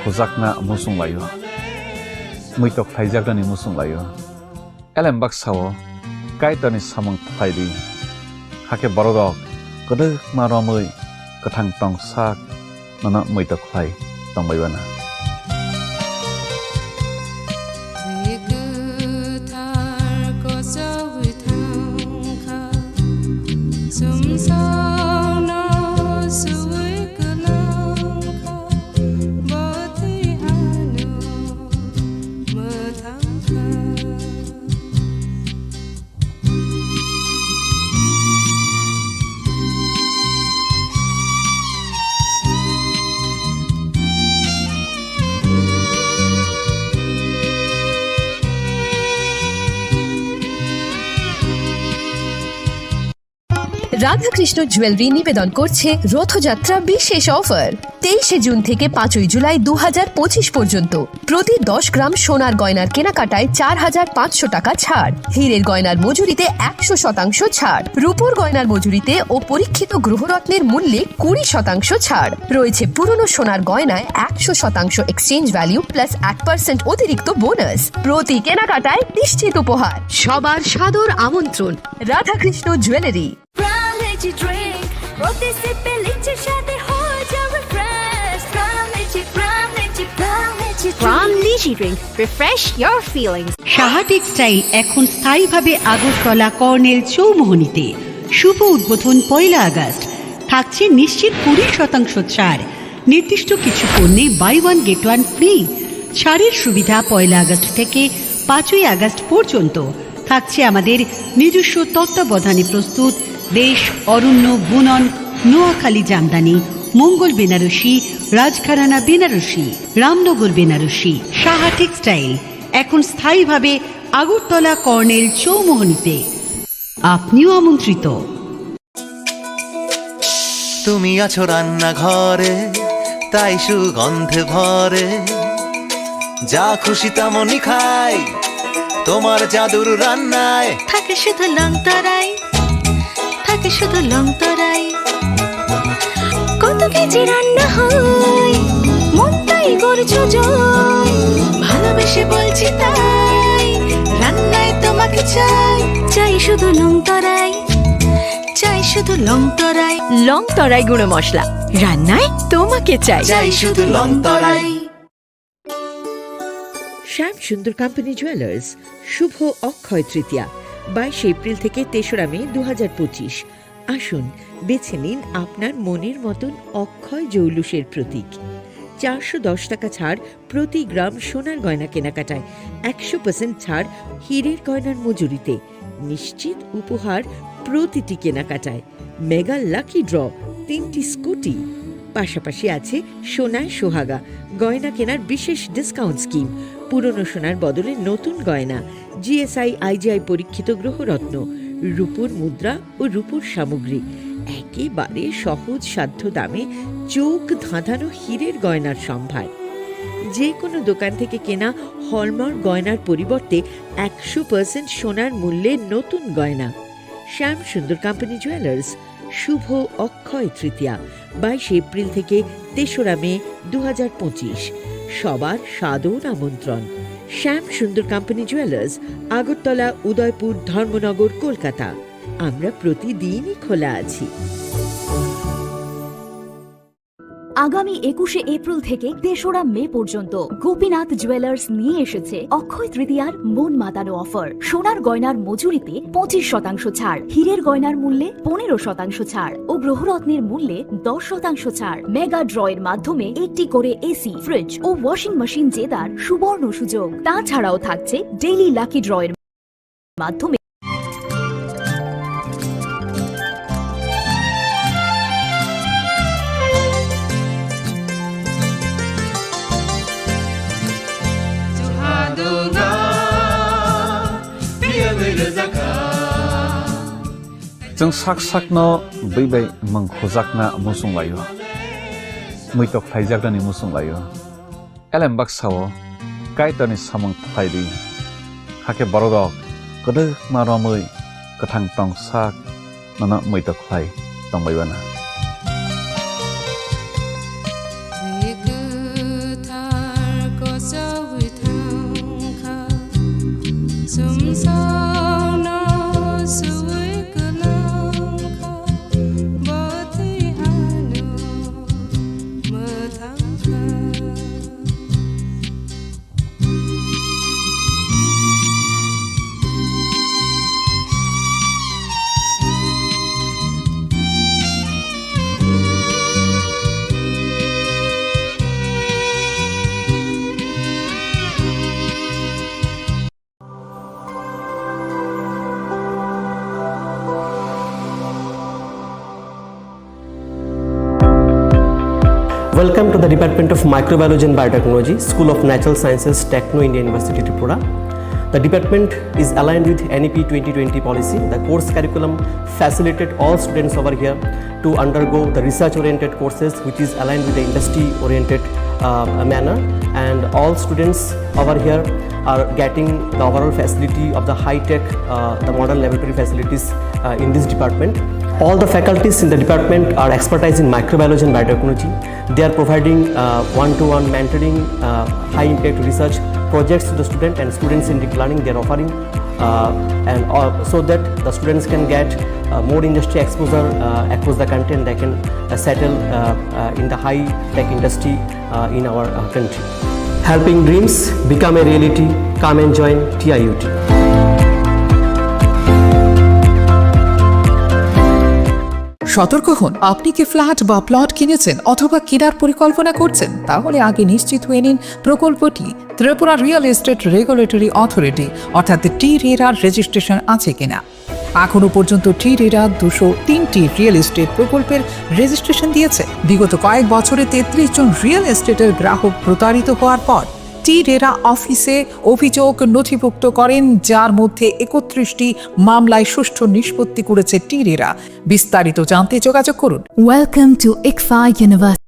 mangkhujakna musung layo muitok thaijagani musung layo elembak sawo kaitani samang thaidi hake borodok kodok maromui kathang tongsak nana muitok thai tongbaibana Radhakrishna jewellery নিবেদন করছে রথযাত্রা বিশেষ offer 23 June থেকে 5 জুলাই 2025 পর্যন্ত প্রতি 10 গ্রাম সোনার গয়নার কেনাকাটায় 4500 টাকা ছাড়, হীরের গয়নার মজুরিতে 100% ছাড়, রূপোর গয়নার মজুরিতে ও পরীক্ষিত গ্রহরত্নের মূল্যে 20% ছাড় রয়েছে। পুরনো সোনার গয়নায় 100% এক্সচেঞ্জ ভ্যালু প্লাস 1% অতিরিক্ত বোনাস। প্রতি কেনাকাটায় নিশ্চিত উপহার। সবার সাদর আমন্ত্রণ রাধাকৃষ্ণ জুয়েলারি। সাহা টেক্সটাইল এখন স্থায়ীভাবে আগরতলা কর্নেল চৌমোহনীতে। শুভ উদ্বোধন 1 আগস্ট। থাকছে নিশ্চিত 20% ছাড়। নির্দিষ্ট কিছু পণ্যে buy one get one free. ছাড়ের সুবিধা 1 আগস্ট থেকে 5 আগস্ট পর্যন্ত। থাকছে আমাদের নিজস্ব তত্ত্বাবধানে প্রস্তুত দেশ অরণ্য বুনন নোয়াখালী জামদানি, মঙ্গল বেনারসি, রাজঘরানা বেনারসি, রামনগর বেনারসি। সাহা টেক্সটাইল এখন স্থায়ীভাবে আগরতলা কর্নেল চৌমোহনীতে। আপনিও আমন্ত্রিত। তুমি আছো রান্নাঘরে, তাই সুগন্ধে ভরে, যা খুশি তেমনই খাই তোমার জাদুর রান্নায়। থাকে শুধু লং তরাই, থাকে শুধু লং তরাই, কত কেজি রান্না হয় মনটাই করছো জয়। ভালোবেসে বলছি তাই, রান্নায় তোমাকে চাই, চাই শুধু লং তরাই, চাই শুধু লং তরাই। লং তরাই গুঁড়ো মশলা, রান্নায় তোমাকে চাই, চাই শুধু লং তরাই। শ্যাম সুন্দর কোম্পানি জুয়েলার্স শুভ অক্ষয় তৃতীয়া 22 এপ্রিল থেকে 3রা মে 2025। আসুন বেছে নিন আপনার মনের মতন অক্ষয় জৌলুসের প্রতীক। 410 টাকা ছাড় প্রতি গ্রাম সোনার গয়না কেনাকাটায়, 100% ছাড় হীরের গয়নার মজুরিতে, নিশ্চিত উপহার প্রতিটি কেনাকাটায়, মেগা লাকি ড্র 3টি স্কুটি। পাশাপাশি আছে সোনায় সোহাগা গয়না কেনার বিশেষ ডিসকাউন্ট স্কিম, পুরনো সোনার বদলে নতুন গয়না, জিএসআই আইজিআই পরীক্ষিত গ্রহরত্ন, রূপোর মুদ্রা ও রূপোর সামগ্রী, একেবারে সহজ সাধ্য দামে চোখ ধাঁধানো হীরের গয়নার সম্ভার। যে কোনো দোকান থেকে কেনা হলমার্ক গয়নার পরিবর্তে 100% সোনার মূল্যে নতুন গয়না। শ্যাম সুন্দর কোম্পানি জুয়েলার্স শুভ অক্ষয় তৃতীয়া 22 এপ্রিল থেকে 3রা মে 2025। সবার সাদর আমন্ত্রণ। শ্যাম সুন্দর কোম্পানি জুয়েলার্স, আগরতলা, উদয়পুর, ধর্মনগর, কলকাতা। আমরা প্রতিদিনই খোলা আছি। আগামী 21 এপ্রিল থেকে 3রা মে পর্যন্ত গোপীনাথ জুয়েলার্স নিয়ে এসেছে অক্ষয় তৃতীয়ার মন মাতানো অফার। সোনার গয়নার মজুরিতে 25% ছাড়, হীরের গয়নার মূল্যে 15% ছাড় ও গ্রহরত্নের মূল্যে 10% ছাড়। মেগা ড্রয়ের মাধ্যমে একটি করে এসি, ফ্রিজ ও ওয়াশিং মেশিন জেতার সুবর্ণ সুযোগ। তাছাড়াও থাকছে ডেইলি লাকি ড্রয়ের মাধ্যমে जों sak sakno by mangkhujakna musung layo muitok thaijagani musung layo elembak sawo kaitani samang thaidi hake borodok kodok maromui kathang tongsak nana muitok thai tongbaibana Welcome to the Department of Microbiology and Biotechnology, School of Natural Sciences, Techno India University, Tripura. The department is aligned with NEP 2020 policy. The course curriculum facilitated all students over here to undergo the research-oriented courses, which is aligned with the industry-oriented manner. And all students over here are getting the overall facility of the high-tech, the modern laboratory facilities in this department. All the faculties in the department are expertise in microbiology and biotechnology. They are providing one-to-one mentoring, high-impact research projects to the student, and students in deep learning they are offering, so that the students can get more industry exposure across the country, and they can settle in the high-tech industry in our country. Helping dreams become a reality. Come and join TIUT. সতর্ক হন, আপনি কি flat বা plot কিনেছেন অথবা কেনার পরিকল্পনা করছেন? তাহলে আগে নিশ্চিত হয়ে নিন প্রকল্পটি Tripura real estate regulatory authority অর্থাৎ টি-রেরার রেজিস্ট্রেশন আছে কিনা। এখনো পর্যন্ত টি-রেরা 203টি রিয়েল এস্টেট প্রকল্পের রেজিস্ট্রেশন দিয়েছে। বিগত কয়েক বছরে 33 জন রিয়েল এস্টেটের গ্রাহক প্রতারিত হওয়ার পর টি-রেরা অফিসে অভিযোগ নথিভুক্ত করেন, যার মধ্যে 31টি মামলায় সুষ্ঠু নিষ্পত্তি করেছে টি-রেরা। বিস্তারিত জানতে যোগাযোগ করুন। Welcome to ICFA University.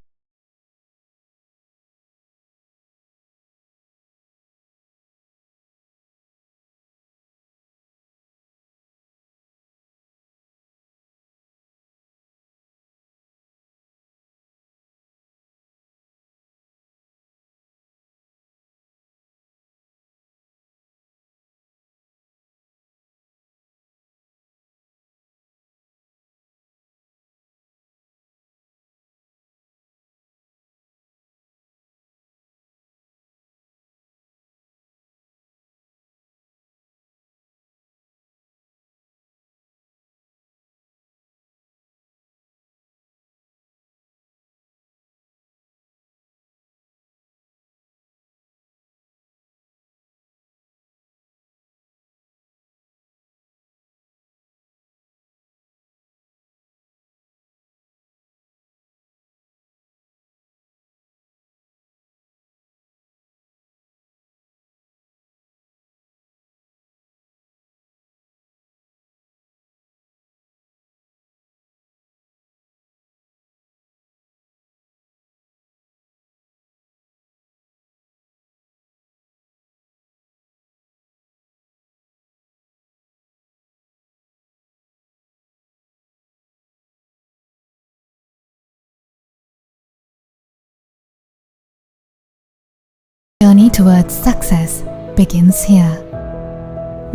Journey towards success begins here.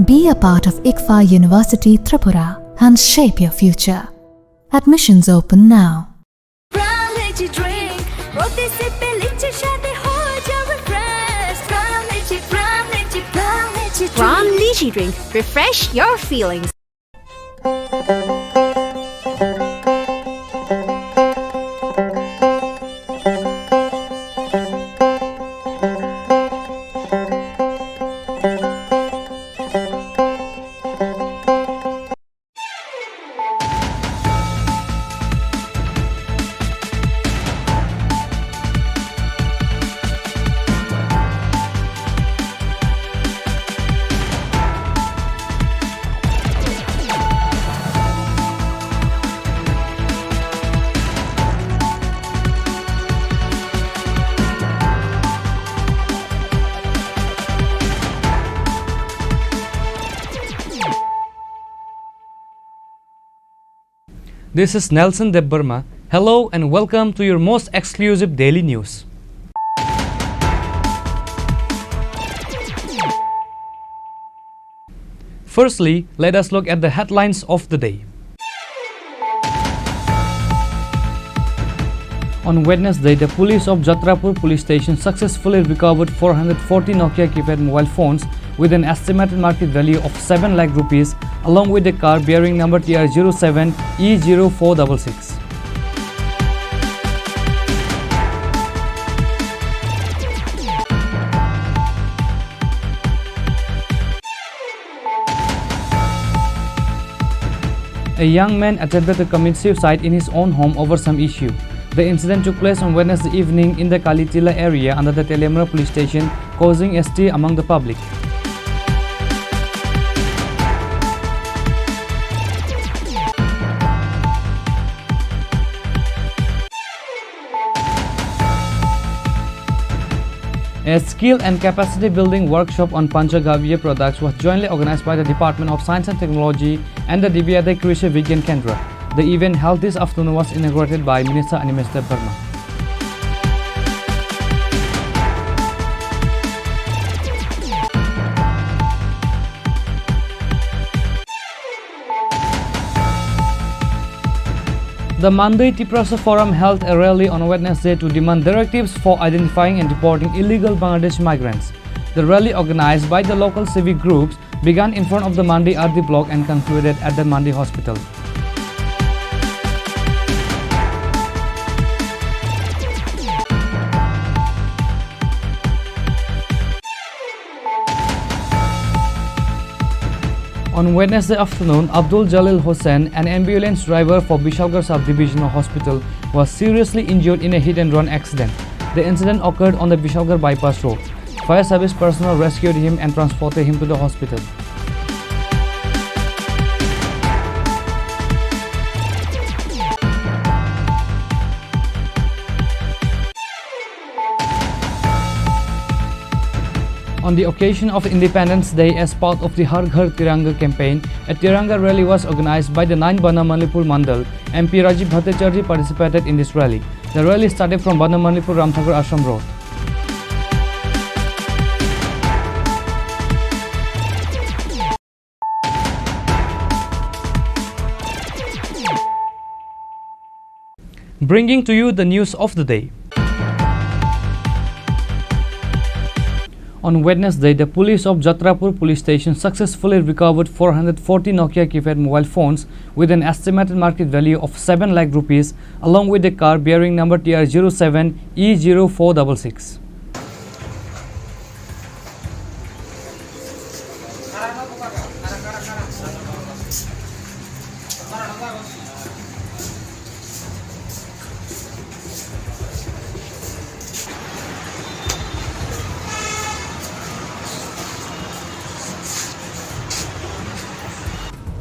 Be a part of ICFA University Tripura and shape your future. Admissions open now. Brown lychee drink. Refresh your feelings. This is Nelson Debbarma. Hello and welcome to your most exclusive daily news. Firstly, let us look at the headlines of the day. On Wednesday, the police of Jatrapur police station successfully recovered 440 Nokia keypad mobile phones with an estimated market value of 7 lakh rupees, along with a car bearing number TR07E0466. A young man attempted to commit suicide in his own home over some issue. The incident took place on Wednesday evening in the Kalitila area under the Telemra police station, causing ST among the public. A skill and capacity building workshop on Panchagavya products was jointly organized by the Department of Science and Technology and the Divyade Krishi Vigyan Kendra. The event held this afternoon was inaugurated by Minister Animester Burma. The Mandai Tiprasa Forum held a rally on Wednesday to demand directives for identifying and deporting illegal Bangladesh migrants. The rally, organized by the local civic groups, began in front of the Mandi Ardi block and concluded at the Mandi hospital. On Wednesday afternoon, Abdul Jalil Hossain, an ambulance driver for Bishalgarh Sub-Divisional Hospital, was seriously injured in a hit-and-run accident. The incident occurred on the Bishalgarh bypass road. Fire service personnel rescued him and transported him to the hospital. On the occasion of Independence Day, as part of the Har Ghar Tiranga campaign, a Tiranga rally was organized by the 9 Banamanipur Mandal. MP Rajiv Bhattacharjee participated in this rally. The rally started from Banamanipur Ramthakur Ashram Road. Bringing to you the news of the day. On Wednesday, the police of Jatrapur police station successfully recovered 440 Nokia keypad mobile phones with an estimated market value of 7 lakh rupees, along with a car bearing number TR07 E0466.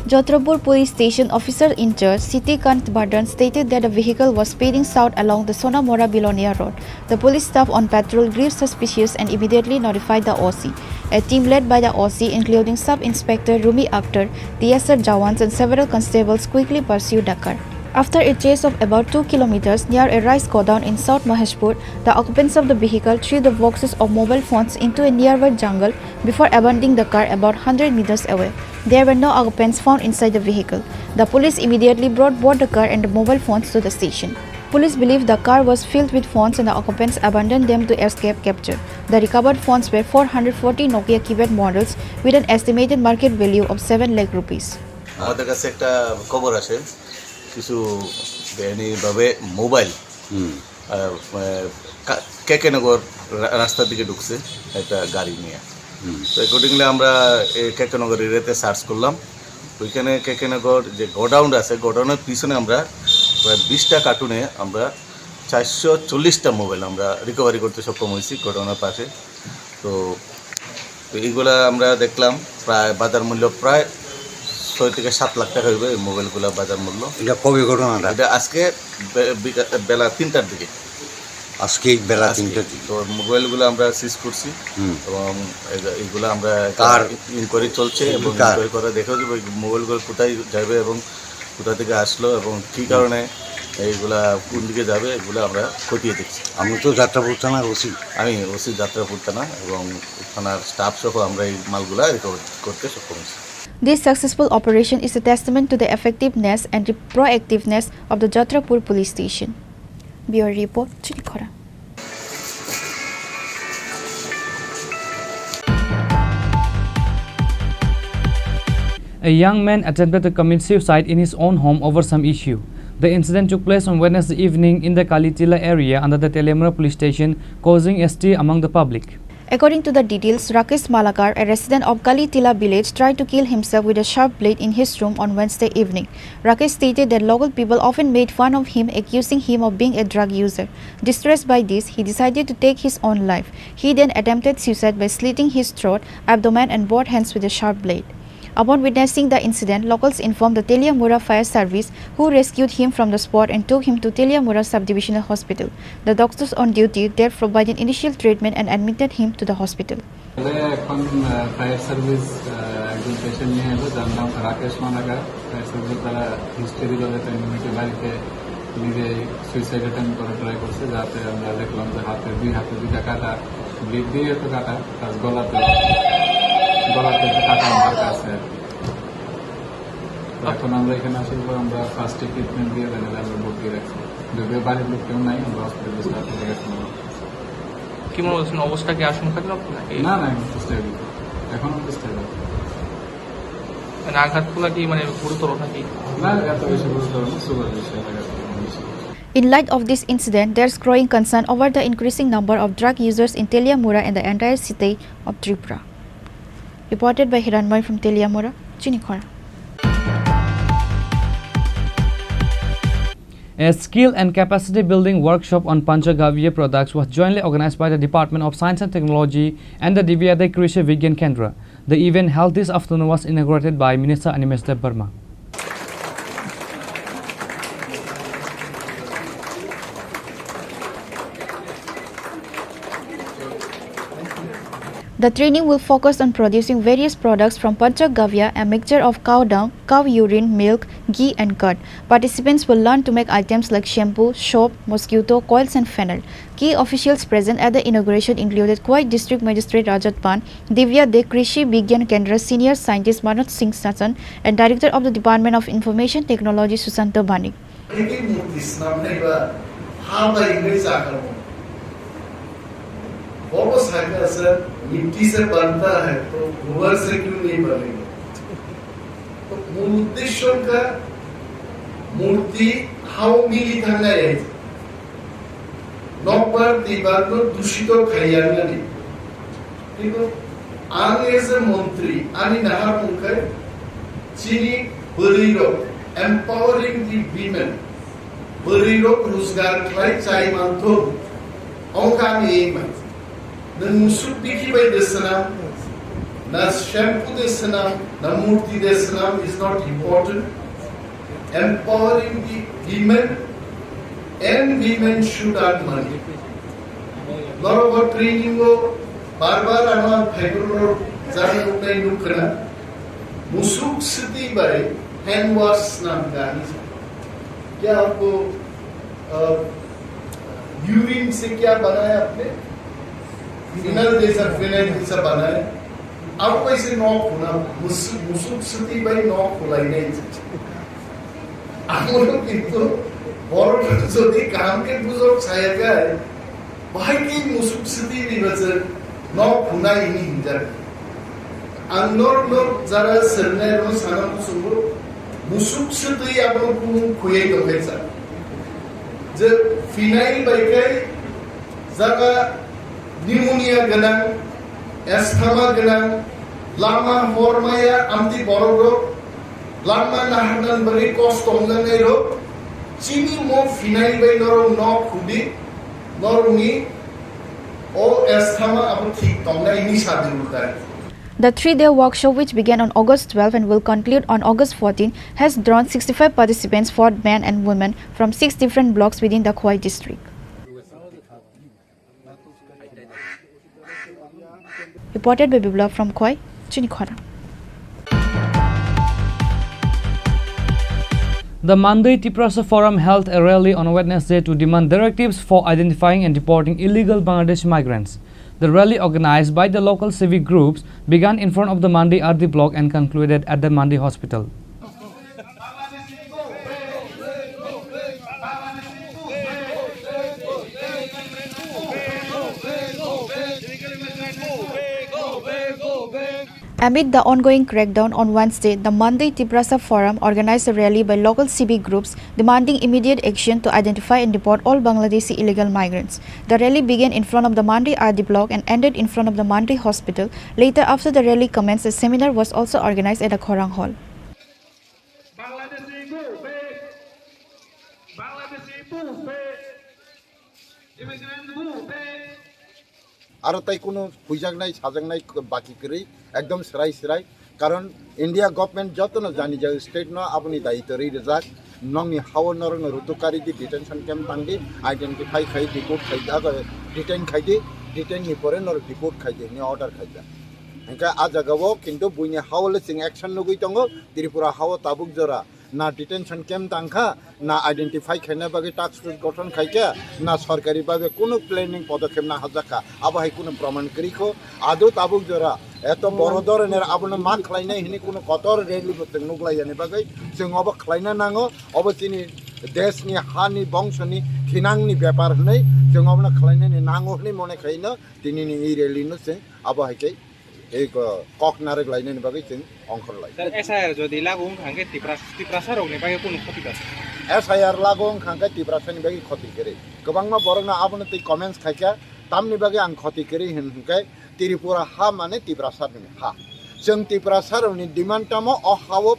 Jatrapur police station officer in charge Sitikant Bhadan stated that the vehicle was speeding south along the Sonamora Bilonia road. The police staff on patrol grew suspicious and immediately notified the OC. A team led by the OC, including Sub-Inspector Rumi Akhtar, TSR Jawans and several constables, quickly pursued the car. After a chase of about 2 kilometers near a rice godown in South Maheshpur, the occupants of the vehicle threw the boxes of mobile phones into a nearby jungle before abandoning the car about 100 meters away. There were no occupants found inside the vehicle. The police immediately brought both the car and the mobile phones to the station. Police believe the car was filled with phones and the occupants abandoned them to escape capture. The recovered phones were 440 Nokia keypad models with an estimated market value of 7 lakh rupees. আমাদের কাছে একটা খবর আসে কিছু বেআইনিভাবে mobile কেকেনগর রাস্তার দিকে ঢুকছে একটা গাড়ি নিয়ে। তো অ্যাকর্ডিংলি আমরা এই কেকেনগর এরিয়াতে সার্চ করলাম। ওইখানে কেকেনগর যে গোডাউন আছে, গোডাউনের পিছনে আমরা প্রায় 20টা কার্টুনে আমরা 440টা মোবাইল আমরা রিকভারি করতে সক্ষম হয়েছি গোডাউনের পাশে। তো এইগুলা আমরা দেখলাম প্রায় বাজার মূল্য প্রায় 6 থেকে 7 লাখ টাকা হইবে এই মোবাইলগুলো বাজার মূল্য। এটা কবে ঘটনাটা? এটা আজকে বেলা 3টার দিকে। আজকে বেলা 3টার দিকে তো মোবাইলগুলো আমরা সিজ করছি এবং এইগুলো আমরা কার ইনকোয়ারি চলছে এবং ইনকোয়ারি করে দেখা যাবে মোবাইলগুলো কোথায় যাবে এবং কোথা থেকে আসলো এবং কী কারণে এইগুলা কোন দিকে যাবে এগুলো আমরা খতিয়ে দেখছি। আমি তো যাত্রাপুর থানার ওসি, আমি ওসি যাত্রাপুর থানা এবং থানার স্টাফ সহ আমরা এই মালগুলা রিকভার করতে সক্ষম হয়েছি। This successful operation is a testament to the effectiveness and the proactiveness of the Jatrapur police station. Bureau report, Chini Khorang. A young man attempted to commit suicide in his own home over some issue. The incident took place on Wednesday evening in the Kalitila area under the Telemra police station, causing ST among the public. According to the details, Rakesh Malakar, a resident of Kalitila village, tried to kill himself with a sharp blade in his room on Wednesday evening. Rakesh stated that local people often made fun of him, accusing him of being a drug user. Distressed by this, he decided to take his own life. He then attempted suicide by slitting his throat, abdomen and both hands with a sharp blade. Upon witnessing the incident, locals informed the Teliamura Fire Service, who rescued him from the spot and took him to Teliamura Subdivisional Hospital. The doctors on duty there provided initial treatment and admitted him to the hospital. Fire service একজন patient নিয়ে এলো, যার নাম Rakesh Malakar. Fire service তারা history দলে নিজে বাড়িতে নিজে সুইসাইড অ্যাটেম্প করে ট্রাই করছে, যাতে আমরা দেখলাম যে দুই হাতে দুইটা কাটা, ব্লিড দিয়ে তো কাটা, প্লাস গলাতে কাটা আমার কাছে আর কি। এখন আমরা এখানে আসার পর আমরা ফার্স্ট ট্রিটমেন্ট দিয়ে দেন আমরা ভর্তি রাখছি। যদিও বাড়ির লোক কেউ নাই, আমরা হসপিটালে স্টার্ট করে গেছি। কি মনে হচ্ছেন, অবস্থা কি আশঙ্কাজনক? না না, স্টেবল, এখনো স্টেবল। মানে আঘাতগুলো কি মানে গুরুতর নাকি? না, এত বেশি গুরুতর না, সুগার বেশি আঘাত। In light of this incident, there's growing concern over the increasing number of drug users in Teliamura and the entire city of Tripura. Reported by Hiranmoy from Teliamura, Chini Khorang. A skill and capacity building workshop on Panchagavya products was jointly organized by the Department of Science and Technology and the Divyade Krishi Vigyan Kendra. The event held this afternoon was inaugurated by Minister Englsih Burma. The training will focus on producing various products from Panchagavya, a mixture of cow dung, cow urine, milk, ghee and curd. Participants will learn to make items like shampoo, soap, mosquito coils and fennel. Key officials present at the inauguration included Khoi District Magistrate Rajat Pan, Divyade Krishi Vigyan Kendra Senior Scientist Manoj Singh Sasan and Director of the Department of Information Technology Susanta Bani. मिट्टी से बनता है तो गोबर से क्यों नहीं बनेगा? तो मूल उद्देश्य का मूर्ति हाउ मिली थाना है नौपर दीवार को दूषित खाया नहीं। ठीक है, आने से मंत्री आने नहर मुख्य चीनी बरीरो empowering the women बरीरो रोजगार क्लाई चाय मानतो औका में na musuk biki by desanam, na shampoo desanam, na murti desanam is not important. Empowering the women and women should earn money. Lot of our training go bar ama figure jana utai nukna musuk siti by hand wash naam gani क्या आपको urine से क्या बनाया आपने final जैसा बनाए आपको ऐसे नॉक होना मुसुक स्थिति भाई नॉक खोलाई नहीं আমরা কিন্তু বড় যদি কামকে বুঝো ছায়াকা ভাই কি মুসুক স্थिति নিবাচন নক খুনাই নি হিজার আন্দর লোক যারা সরনায় রো সানা মুসুক মুসুক স্थिति আপন কোন খুয়াই দবেছা যে ফিনাইল বাইকাই জায়গা নিউমোনিয়া গনাং এस्थमा গনাং লামা হরমায়া আমতি বড় রোগ লামা নাহানান বলি কষ্ট অঙ্গনাই রোগ চিনি মো ফিনাইল বাই নরম ন খুবি নরমি ও এस्थमा আপ ঠিক তঙ্গাই নি সাদি উল্টায়। The 3-day workshop, which began on August 12 and will conclude on August 14, has drawn 65 participants, 4 men and women, from 6 different blocks within the Khoi district. Reported by Biblov from Khoi, Chini Khorang. The Mandai Tiprasa Forum held a rally on Wednesday to demand directives for identifying and deporting illegal Bangladeshi migrants. The rally, organized by the local civic groups, began in front of the Mandi Ardi block and concluded at the Mandi hospital. Amid the ongoing crackdown on Wednesday, the Monday Tiprasa Forum organized a rally by local civic groups demanding immediate action to identify and deport all Bangladeshi illegal migrants. The rally began in front of the Monday RD block and ended in front of the Monday hospital. Later, after the rally commenced, a seminar was also organized at the Khorang Hall. আর তাই কোনো হুইজাক নাই সাজাক নাই বাকি করে একদম সেরাই সেরাই কারণ India government যত না জানি যে স্টেট ন আপনি দায়িত্ব রই রেজাক নংনি হাও নরং রুতুকারি দি ডিটেনশন ক্যাম্প তাংদি আইডেন্টিফাই খাই রিপোর্ট খাই ডিটেন খাইদি ডিটেন নি পরে নর রিপোর্ট খাইদি নি অর্ডার খাইদা এনকা আ জাগাবো কিন্তু বুইনি হাওলে সিং অ্যাকশন নগুই তঙ্গ ত্রিপুরা হাও তাবুক জরা না ডিটেনশন ক্যাম্প তাংখা না আইডেন্টিফাই খাইনা বাগে টাস্ক ফোর্স গঠন খাইকা না সরকারিভাবে কোনো প্ল্যানিং পদক্ষেপ না হাজাকা আবহাই কোনো প্রমাণ করিখো আদৌ তাবুক জরা এত বড় ধরনের আপনার মান খাইনাই হিনি কোনো কতর রেলি করতে নুগলাইয়ানি বাগে जों অব খাইনা নাঙো অবচিনি দেশনি হানি বংশনি খিনাংনি ব্যাপার হই जों অবনা খাইনানি নাঙো হনি মনে খাইনা দিনিনি এই রেলিনো जों আবহাইকে এই কক নারেক লাইনানি বাগে जों অংকর লাই এসআইআর যদি লাগু খাঙ্গে টিপ্রাসা রগনি বাগে কোনো ক্ষতি আছে এসআইআর লাগু খাঙ্গে টিপ্রাসানি বাগে ক্ষতি করে গোবাংমা বরনা আপনি তে কমেন্টস খাইকা তামনি বাগে আং ক্ষতি করে হিনকে त्रिपुरा हा माने तिब्रासारनि हा जों तिब्रासारनि डिमान्डटामो अहावो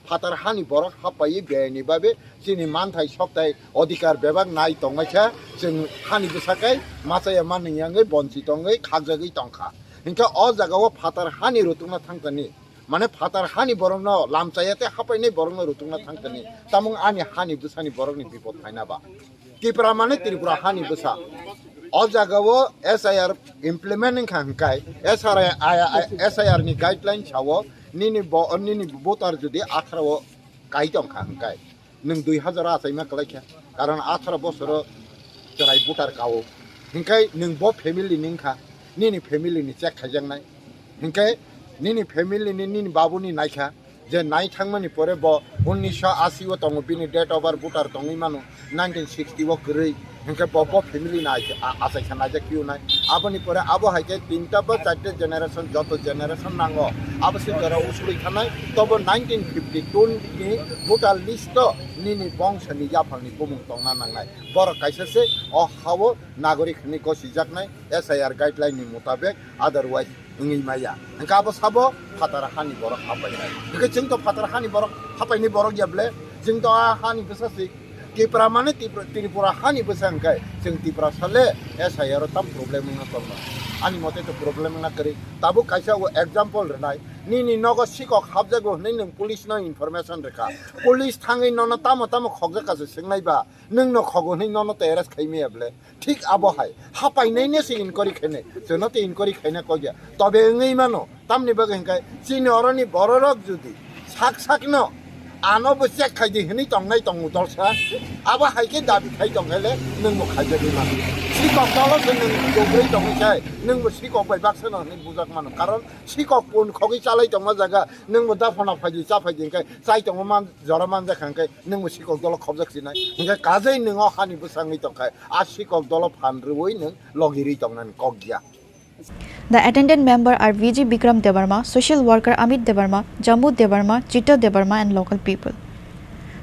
फातार हानि बरक हापायै बेनि बाबे जोंनि मानथाय सप्ताय अधिकार बेबाग नाय तंगायखा जों हानि बसाखाय मासाया मानैयाङै बन्सि तंगै खागजागै तंखा हिंका अ जागाव फातार हानि रुतुंना थांतनि माने फातार हानि बरंनो लामचायाते हापायनै बरंनो रुतुंना थांतनि तामुं आनि हानि बसानि बरंनि बिपद फायनाबा त्रिपुरा माने त्रिपुरा हानि बसा all jagawo SIR implementing khangkai SIR ni guideline chawo nini voter jodi 18 kaitong khangkai nung 2000 asaima kalaikha karon 18 bosoro jarai voter kawo hingkai nung bo family ningkha nini family ni check khajangnai hingkai nini family ni nini babuni naikha je nai thangmani pore bo 1980 o tongo bini date of birth voter tongi manu 1960 o krei हिंके pop family ना आसे खाना जे क्यों ना आपनी परे आबो हाइके तीनटा बा चारटे जनरेशन जतो जनरेशन नांगो आबसे जरा उसुली खानाय तब 1952 नि भोटाल लिस्ट निनि बंशनि जाफांनि बुमुं तंना नांनाय बर काइसेसे अ हावो नागरिकनि गसिजाकनाय एसआईआर गाइडलाइन नि मुताबिक अदरवाइज इंगि माया हिंका आबो साबो फातार हानि बर हापायनाय हिंके जों तो फातार हानि बर हापायनि बर याबले जों तो हानि बेसासि त्रिपुरा माने त्रिपुरा हानि बसांखाय जों त्रिपुरा साले एसआईआर ताम प्रब्लेम ना तंना आनि मते तो प्रब्लेम ना करी ताबो काइसा वो एग्जांपल रनाय निनि नग सिकक हाबजागो नै नों पुलिस न इनफरमेशन रेखा पुलिस थाङै नन ताम खगजाकासो सिंनायबा नों न खगो नै नन त एरेस्ट खाइमेयाबले ठीक आबो हाय हापायनैने से इनकरी खैने जोनते इनकरी खैना कया तबे ngै मानो तामनि बगैंखाय सिनि अरनि बररक जुदि साक न आनो बसे खाइदि हनि तंनाय तंगु दलसा आबा हाइके दाबि खाइ तंगले नों मो खाइजि मानो सिकक दल जों जोब्रै तंगैखाय नों मो सिकक बाय बाक्सन हनि बुजाक मानो कारण सिकक पुन खगै चालाय तंगा जागा नों मो दाफना फाइदि चाफाइदिंखाय जाय तंग मान जरामान जाखांखाय नों मो सिकक दल खबजाकसिनाय हिंगा काजै नों हानि बसाङै तंखाय आ सिकक दल फानरुवै नों लगिरि तंनान कगिया The attendant member are VG Bikram Devarma, social worker Amit Devarma, Jambu Devarma, Chita Devarma and local people.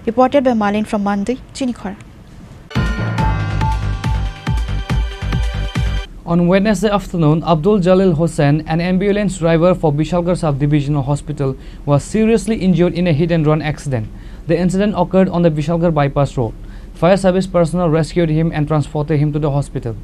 Reported by Malin from Mandi, Chini Khorang. On Wednesday afternoon, Abdul Jalil Hossain, an ambulance driver for Bishalgarh Sub-Divisional Hospital, was seriously injured in a hit-and-run accident. The incident occurred on the Bishalgarh bypass road. Fire service personnel rescued him and transported him to the hospital.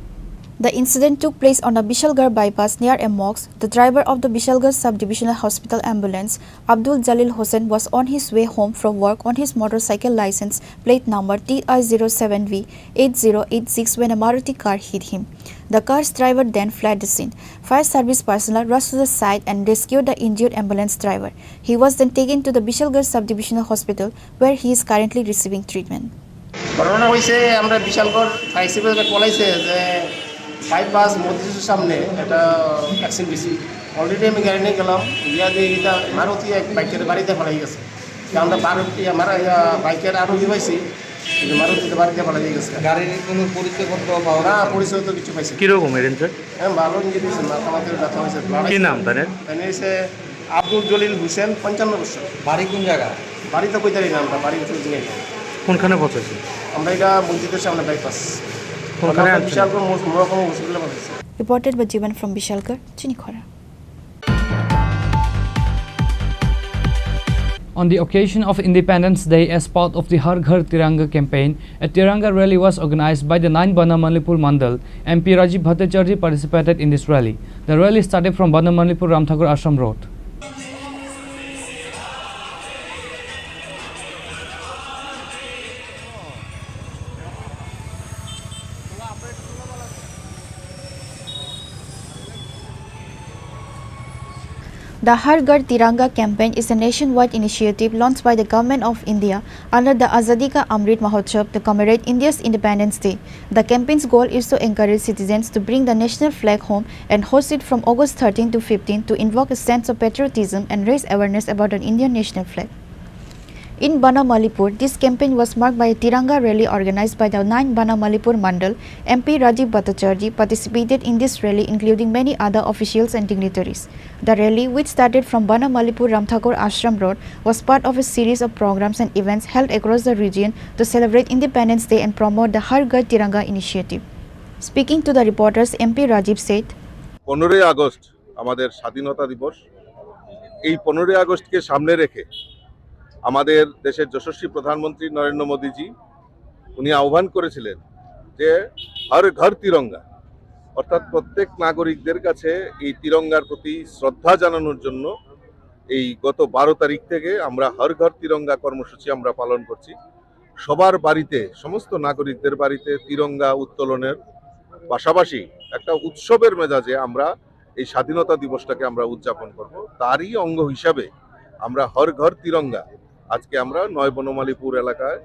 The incident took place on the Bishalgarh bypass near a mosque. The driver of the Bishalgarh Sub-Divisional Hospital ambulance, Abdul Jalil Hossain, was on his way home from work on his motorcycle license plate number TI07V8086 when a Maruti car hit him. The car's driver then fled the scene. Fire service personnel rushed to the site and rescued the injured ambulance driver. He was then taken to the Bishalgarh Sub-Divisional Hospital where he is currently receiving treatment. ঘটনা হয়েছে আমরা Bishalgarh fire সার্ভিসে বলাইছে যে bypass মসজিদের সামনে একটা accident বেশি already আমি গাড়ি নিয়ে গেলাম ইয়া দিয়ে এটা মারুতি এক বাইকের বাড়িতে ফেলাই গেছে আমরা বারোটি আমার বাইকের আরোহী হয়েছি মারুতিতে বাড়িতে পাঠিয়ে দিয়ে গেছে। গাড়ির কোনো পরিচয়পত্র পাওয়া না, পরিচয় তো কিছু পাইছে। কিরকম এরেঞ্জ? হ্যাঁ, ভালো নিয়ে দিয়েছে, মাথা মাথায় ব্যথা হয়েছে। কি নাম তাদের? তাই হচ্ছে আব্দুল জলিল হোসেন, 55 বছর। বাড়ি কোন জায়গা? বাড়ি তো কইতারি না, আমরা বাড়ি তো জিগাই না। কোনখানে পৌঁছেছে? আমরা এটা মসজিদের সামনে বাইপাস। কোনখানে বিশালগড় মহকুমা হসপিটালে পাঠাচ্ছি। Reported by Jivan from Bishalgarh, Chini Khorang. On the occasion of Independence Day, as part of the Har Ghar Tiranga campaign, a Tiranga rally was organized by the 9 Bana Manipur Mandal. MP Rajiv Bhattacharjee participated in this rally. The rally started from Bana Manipur Ramthakur Ashram Road. The Har Ghar Tiranga campaign is a nationwide initiative launched by the Government of India under the Azadi Ka Amrit Mahotsav to commemorate India's Independence Day. The campaign's goal is to encourage citizens to bring the national flag home and hoist it from August 13 to 15 to invoke a sense of patriotism and raise awareness about an Indian national flag. In Bana Malipur, this campaign was marked by a Tiranga rally organized by the 9 Bana Malipur Mandal. MP Rajiv Bhattacharjee participated in this rally, including many other officials and dignitaries. The rally, which started from Bana Malipur Ramthakur Ashram Road, was part of a series of programs and events held across the region to celebrate Independence Day and promote the Har Ghar Tiranga initiative. Speaking to the reporters, MP Rajiv said, 15 August আমাদের স্বাধীনতা দিবস। এই 15 আগস্টকে সামনে রেখে আমাদের দেশের যশস্বী প্রধানমন্ত্রী নরেন্দ্র মোদীজি উনি আহ্বান করেছিলেন যে হর ঘর তিরঙ্গা, অর্থাৎ প্রত্যেক নাগরিকদের কাছে এই তিরঙ্গার প্রতি শ্রদ্ধা জানানোর জন্য এই গত 12 তারিখ থেকে আমরা হর ঘর তিরঙ্গা কর্মসূচি আমরা পালন করছি। সবার বাড়িতে, সমস্ত নাগরিকদের বাড়িতে তিরঙ্গা উত্তোলনের পাশাপাশি একটা উৎসবের মেজাজে আমরা এই স্বাধীনতা দিবসটাকে আমরা উদযাপন করব। তারই অঙ্গ হিসাবে আমরা হর ঘর তিরঙ্গা আজকে আমরা 9 বনমালীপুর এলাকায়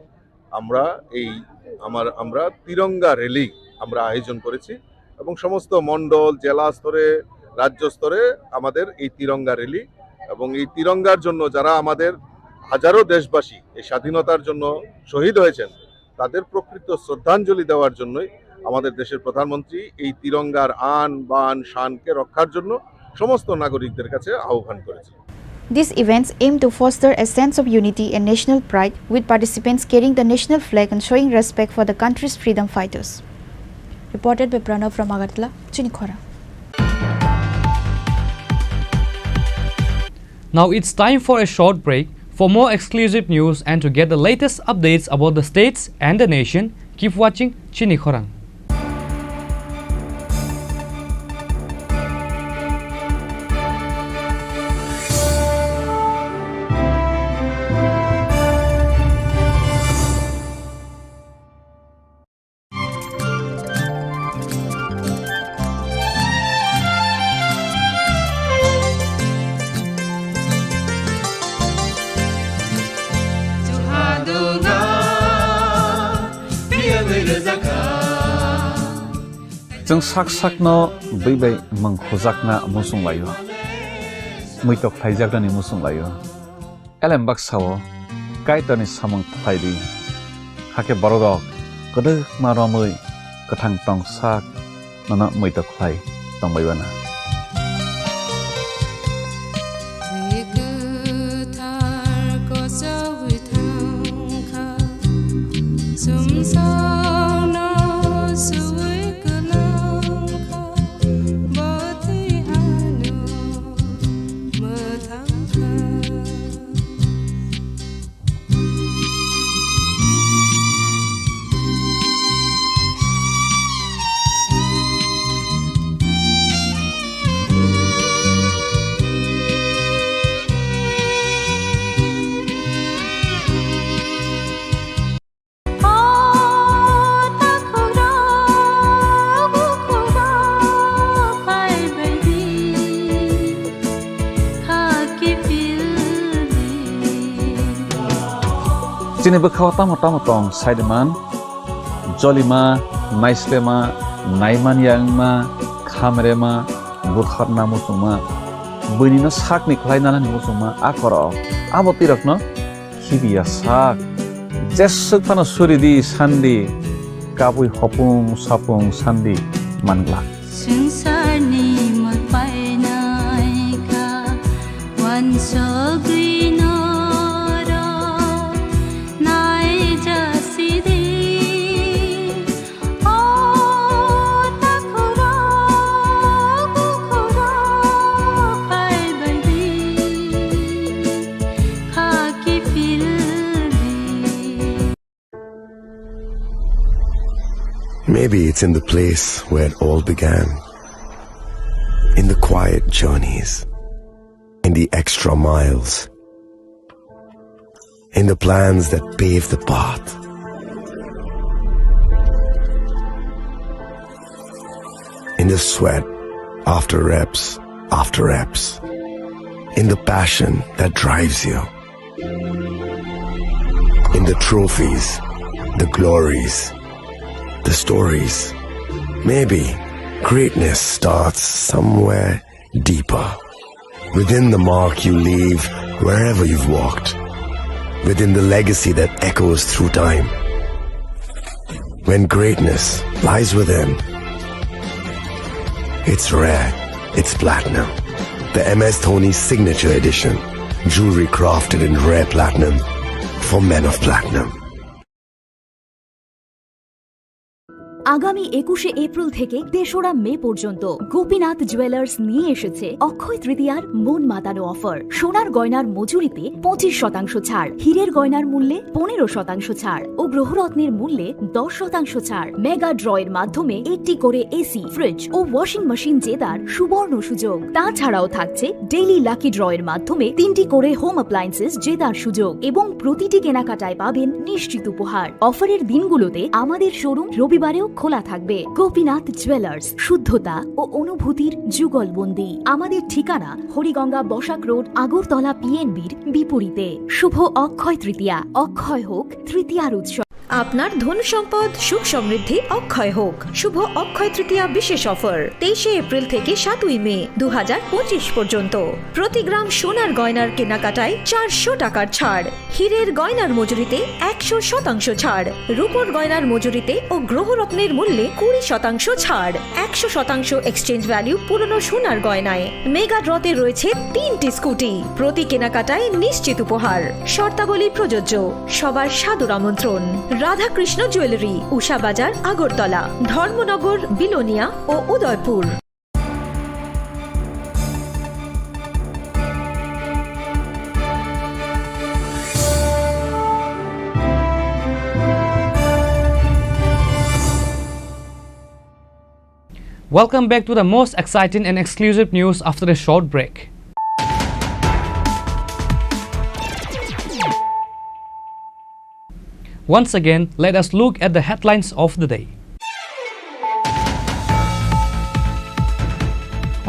আমরা তিরঙ্গা র্যালি আমরা আয়োজন করেছি এবং সমস্ত মণ্ডল, জেলা স্তরে, রাজ্য স্তরে আমাদের এই তিরঙ্গা র্যালি এবং এই তিরঙ্গার জন্য যারা আমাদের হাজারো দেশবাসী এই স্বাধীনতার জন্য শহীদ হয়েছেন তাদের প্রকৃত শ্রদ্ধাঞ্জলি দেওয়ার জন্যই আমাদের দেশের প্রধানমন্ত্রী এই তিরঙ্গার আন বান শানকে রক্ষার জন্য সমস্ত নাগরিকদের কাছে আহ্বান করেছেন। These events aim to foster a sense of unity and national pride, with participants carrying the national flag and showing respect for the country's freedom fighters. Reported by Pranav from Agartala, Chini Khorang. Now it's time for a short break. For more exclusive news and to get the latest updates about the states and the nation, keep watching Chini Khorang. जों साक साकनो बैबाय मंखोजाकना मुसुं लायो मैतक थाइजागदानि मुसुं लायो एलेम बाक्साओ कायतानि सामं थाइरि हाके बरगक गदो मारमै गथां टं साक नना मैतक Thai तंबायबाना Chini bekhaw tamo tong saideman jolima naislema naiman yangma khamrema butharna musuma bunina sakni khlainana ni musuma akoro abo tirakno khibiya sak jesuk phano suridi sandi kapui hopung sapung sandi mangla संसारनि मपाइनायका वानसग्रिनो र नाइ जासिदे ओ ताखुरा बुखुरा पाइबैदे खाकी फिल्दे Maybe it's in the place where it all began. In the quiet journeys. In the extra miles. In the plans that pave the path. In the sweat after reps. In the passion that drives you. In the trophies, the glories, the stories. Maybe greatness starts somewhere deeper. Within the mark you leave wherever you've walked. Within the legacy that echoes through time. When greatness lies within, it's rare, it's platinum. The MS Dhoni Signature Edition. Jewelry crafted in rare platinum for men of platinum. আগামী 21শে April থেকে ৩রা মে পর্যন্ত Gopinath jewellers নিয়ে এসেছে অক্ষয় তৃতীয়ার মন মাতানো offer. সোনার গয়নার মজুরিতে 25% ছাড়, হীরের গয়নার মূল্যে 15% ছাড় ও গ্রহরত্নের মূল্যে 10% ছাড়। মেগা ড্রয়ের মাধ্যমে 8টি করে এসি, ফ্রিজ ও ওয়াশিং মেশিন জেতার সুবর্ণ সুযোগ। তাছাড়াও থাকছে ডেইলি লাকি ড্রয়ের মাধ্যমে 3টি করে হোম অ্যাপ্লায়েন্সেস জেতার সুযোগ এবং প্রতিটি কেনাকাটায় পাবেন নিশ্চিত উপহার। অফারের দিনগুলোতে আমাদের শোরুম রবিবারেও খোলা থাকবে। গোপীনাথ জুয়েলার্স, শুদ্ধতা ও অনুভূতির যুগলবন্দি। আমাদের ঠিকানা হরিগঙ্গা বসাক রোড, আগরতলা পিএনবির বিপরীতে। শুভ অক্ষয় তৃতীয়া, অক্ষয় হোক তৃতীয়ার উৎসব। আপনার ধন সম্পদ সুখ সমৃদ্ধি অক্ষয় হোক। শুভ অক্ষয় তৃতীয়া বিশেষ অফার 23শে এপ্রিল থেকে 7ই মে 2025 পর্যন্ত। প্রতি গ্রাম সোনার গয়নার কেনাকাটায় 400 টাকার ছাড়, হীরের গয়নার মজুরিতে 100% ছাড়, রূপোর গয়নার মজুরিতে ও গ্রহরত্নের মূল্যে 20% ছাড়, 100% এক্সচেঞ্জ ভ্যালু পুরনো সোনার গয়নায়। মেগা ড্রতে রয়েছে 3টি স্কুটি, প্রতি কেনাকাটায় নিশ্চিত উপহার। শর্তাবলী প্রযোজ্য। সবার সাদর আমন্ত্রণ। রাধাকৃষ্ণ জুয়েলারি, উষা বাজার, আগরতলা, ধর্মনগর, বিলোনিয়া ও Udaipur. Welcome back to the most exciting and exclusive news after a short break. Once again, let us look at the headlines of the day.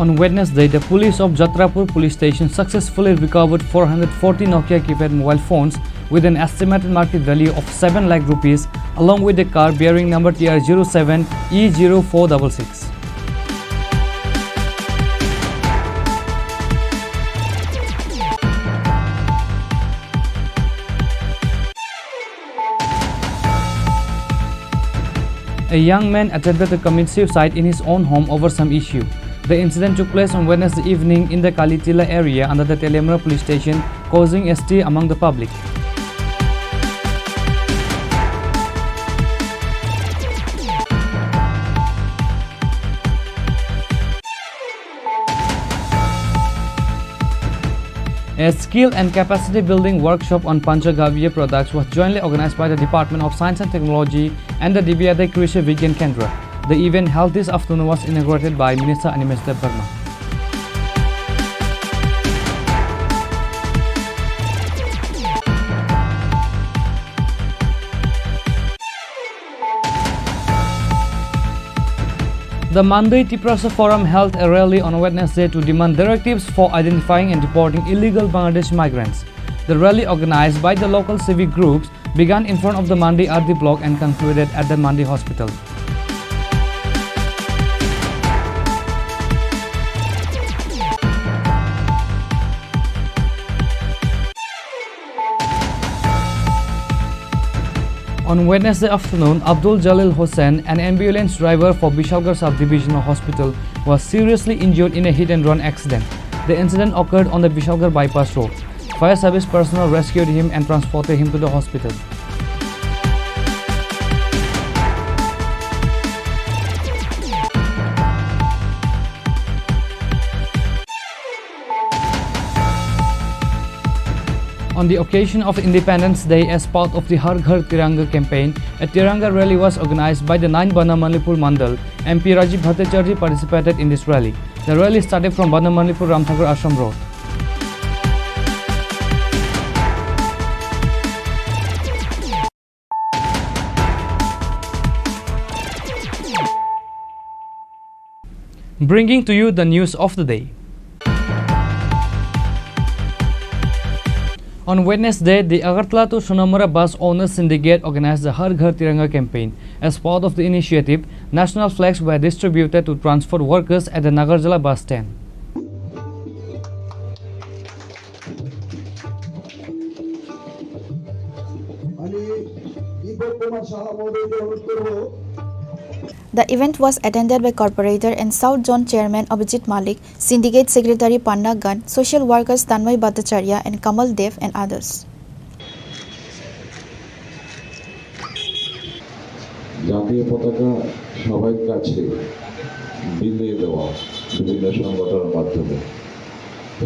On Wednesday, the police of Jatrapur police station successfully recovered 440 Nokia keypad mobile phones with an estimated market value of 7 lakh rupees, along with a car bearing number TR07E0466. A young man attempted to commit suicide in his own home over some issue. The incident took place on Wednesday evening in the Kalitila area under the Telemra police station, causing a stir among the public. A skill and capacity building workshop on Panchagavya products was jointly organized by the Department of Science and Technology and the Divyade Krishi Vigyan Kendra. The event held this afternoon was inaugurated by Minister Animeshwar Verma. The Mandai Tiprasa Forum held a rally on Wednesday to demand directives for identifying and deporting illegal Bangladeshi migrants. The rally, organized by the local civic groups, began in front of the Mandi Ardi block and concluded at the Mandi hospital. On Wednesday afternoon, Abdul Jalil Hossain, an ambulance driver for Bishalgarh Sub-Divisional Hospital, was seriously injured in a hit-and-run accident. The incident occurred on the Bishalgarh bypass road. Fire service personnel rescued him and transported him to the hospital. On the occasion of Independence Day, as part of the Har Ghar Tiranga campaign, a Tiranga rally was organized by the 9 Banamanipur Mandal. MP Rajiv Bhattacharjee participated in this rally. The rally started from Banamanipur Ramthakur Ashram Road. Bringing to you the news of the day. On Wednesday, the Agartala to Sonamora Bus Owners Syndicate organized the Har Ghar Tiranga campaign. As part of the initiative, national flags were distributed to transport workers at the Nagarjala bus stand. The event was attended by Corporator and South Zone Chairman Abhijit Malik, Syndicate Secretary Panna Gan, social workers Tanmay Bhattacharya and Kamal Dev and others. জাতীয় পতাকা সবার কাছে বিলিয়ে দেওয়া বিভিন্ন সংগঠনের মাধ্যমে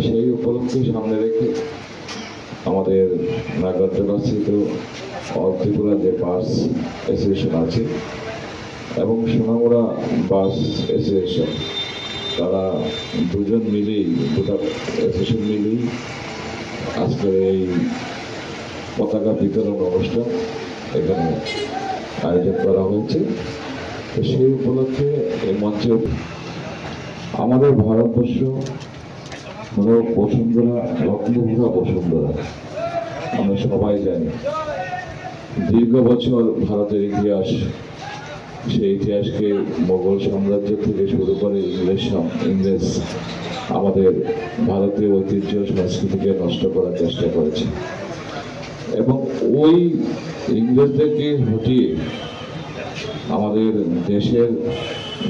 সেই উপলক্ষে সামনে রেখে আমাদের নাগারজলাস্থিত অল ত্রিপুরা যে বাস অ্যাসোসিয়েশন আছে এবং সোনামুড়া বাস অ্যাসোসিয়েশন তারা দুজন মিলেই দুটা অ্যাসোসিয়েশন মিলেই আজকের এই পতাকা বিতরণ অনুষ্ঠান এখানে আয়োজন করা হয়েছে। তো সেই উপলক্ষে এই মঞ্চে আমাদের ভারতবর্ষ হলো বসুন্ধরা, রত্নভূষা বসুন্ধরা, আমরা সবাই জানি। দীর্ঘ বছর ভারতের ইতিহাস, সেই ইতিহাসকে মোগল সাম্রাজ্য থেকে শুরু করে ইংরেজ আমাদের ভারতীয় ঐতিহ্য সংস্কৃতিকে নষ্ট করার চেষ্টা করেছে এবং ওই ইংরেজদেরকে হটিয়ে আমাদের দেশের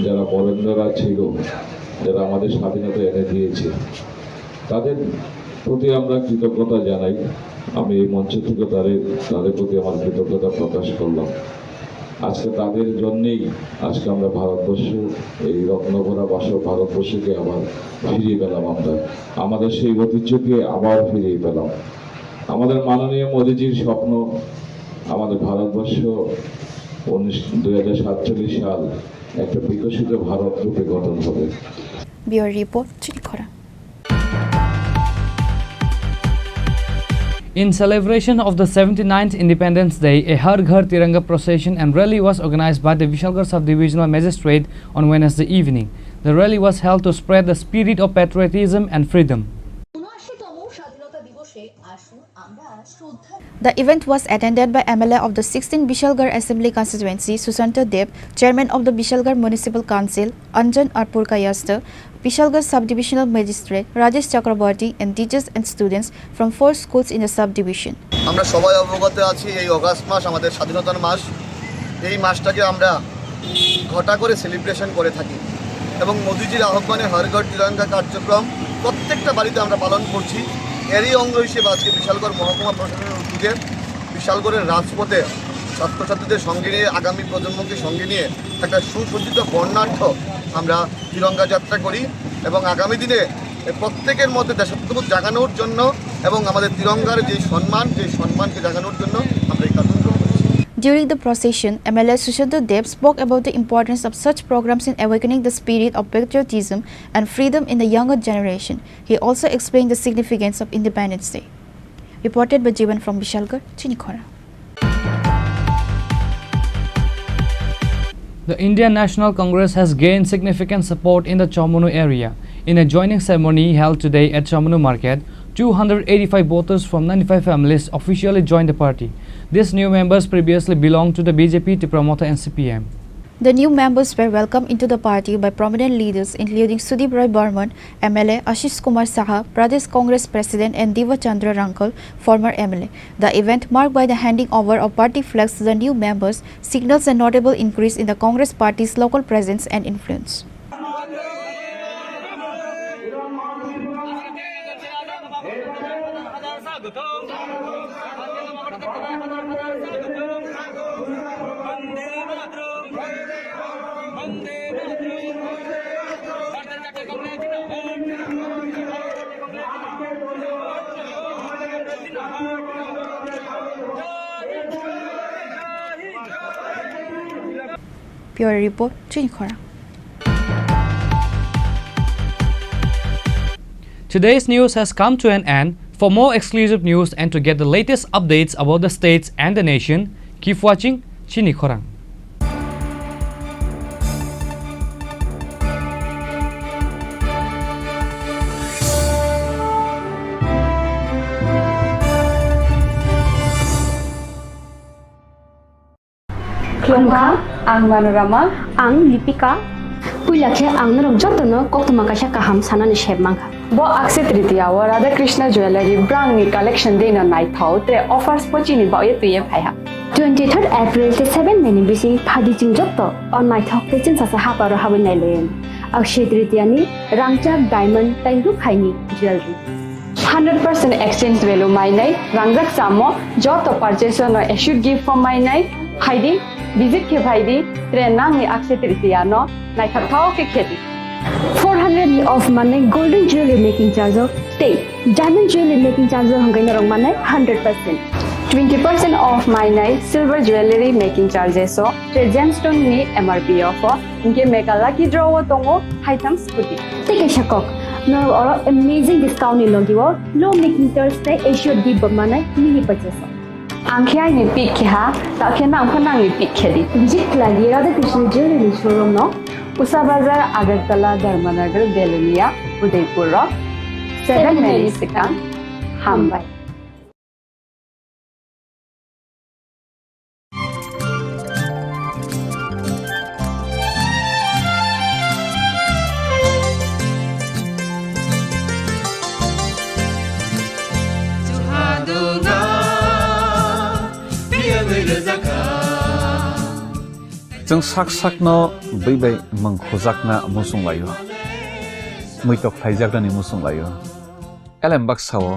যারা বরেন্দ্ররা ছিল, যারা আমাদের স্বাধীনতা এনে দিয়েছে, তাদের প্রতি আমরা কৃতজ্ঞতা জানাই। আমি এই মঞ্চ থেকে তাদের প্রতি আমার কৃতজ্ঞতা প্রকাশ করলাম। আজকে তাদের জন্যেই আজকে আমরা ভারতবর্ষ, এই রত্নভরা ভারতবর্ষকে আবার ফিরিয়ে পেলাম। আমরা আমাদের সেই ঐতিহ্যকে আবার ফিরিয়ে পেলাম। আমাদের মাননীয় মোদীজির স্বপ্ন আমাদের ভারতবর্ষ 2047 সাল একটা বিকশিত ভারত রূপে গঠন হবে। Bureau Report, Chini Khorang. In celebration of the 79th Independence Day, a Har Ghar Tiranga procession and rally was organized by the Vishalgarh Sub-Divisional Magistrate on Wednesday evening. The rally was held to spread the spirit of patriotism and freedom. The event was attended by MLA of the 16th Bishalgarh Assembly Constituency, Susanta Dev, Chairman of the Bishalgarh Municipal Council, Anjan Arpurkayasta, Bishalgarh Sub-Divisional Magistrate, Rajesh Chakrabarti, and teachers and students from 4 schools in the subdivision. আমরা সবাই অবগত আছি এই August মাস আমাদের স্বাধীনতার মাস। এই মাসটাকে আমরা ঘটা করে সেলিব্রেশন করে থাকি এবং মোদিজির আহ্বানে হর ঘর তিরঙ্গা কার্যক্রম প্রত্যেকটা বাড়িতে আমরা পালন করছি। এরই অঙ্গ হিসেবে আজকে বিশালগড় মহকুমা প্রশাসনের উদ্যোগে বিশালগড়ের রাজপথে ছাত্রছাত্রীদের সঙ্গে নিয়ে, আগামী প্রজন্মকে সঙ্গে নিয়ে একটা সুসজ্জিত বর্ণাঢ্য আমরা তিরঙ্গা যাত্রা করি এবং আগামী দিনে প্রত্যেকের মধ্যে দেশাত্মবোধ জাগানোর জন্য এবং আমাদের তিরঙ্গার যে সম্মানকে জাগানোর জন্য আমরা এই কার্যক্রম করি। During the procession, MLA Sushanta Dev spoke about the importance of such programs in awakening the spirit of patriotism and freedom in the younger generation. He also explained the significance of Independence Day. Reported by Jivan from Bishalgarh, Chini Khorang. The Indian National Congress has gained significant support in the Chamunu area. In a joining ceremony held today at Chamunu Market, 285 voters from 95 families officially joined the party. These new members previously belonged to the BJP, Tipramotha and CPM. The new members were welcomed into the party by prominent leaders including Sudip Roy Burman, MLA, Ashish Kumar Saha, Pradesh Congress President and Diva Chandra Rankal, former MLA. The event, marked by the handing over of party flags to the new members, signals a notable increase in the Congress party's local presence and influence. Bureau Report, Chini Khorang. Today's news has come to an end. For more exclusive news and to get the latest updates about the states and the nation, keep watching Chini Khorang. Klongka, ang Manorama, ang Lipika. Puilakhe ang narong jotono koktuma kaisa kaham sanani shebmangka. Bo Akshaya Tritiya wa Radha Krishna Jewelry brand ni collection dena nai thau tre offers pochini ba ye tuye phaiha. 23rd April te 7 meni bisi phadi jing jotto on nai thok te chin sasa haparo habin nai len. Akshaya Tritiya ni rangchak diamond tai ru khaini jewelry. 100% exchange value mainai rangjak samo joto purchase no should give for mainai haidi visit ke bhaidi tre nang ni Akshaya Tritiya no nai thau ke kheti. 400 of money golden jewelry making charge of stay. Diamond jewelry making charge of hangai narong manai 100%. 20% off mainai silver jewelry making charges so tre gemstone ni MRP offer inke mega lucky draw tongo haitam scooty. Take a shakok. No oro amazing discount ni logiwo low making charge te assured give manai mini purchase. Angkhya ni pick kha ta khena angkhana ni pick khedi. Visit lagi Radha Krishna jewelry showroom no Usa Bazar, Agartala, Dharmanagar, Belunia, Udaipur, 7 Melisicang, Hambai. Jeng sak no bai mang khojak na musung layo muitok phaijak ni musung layo elem baksao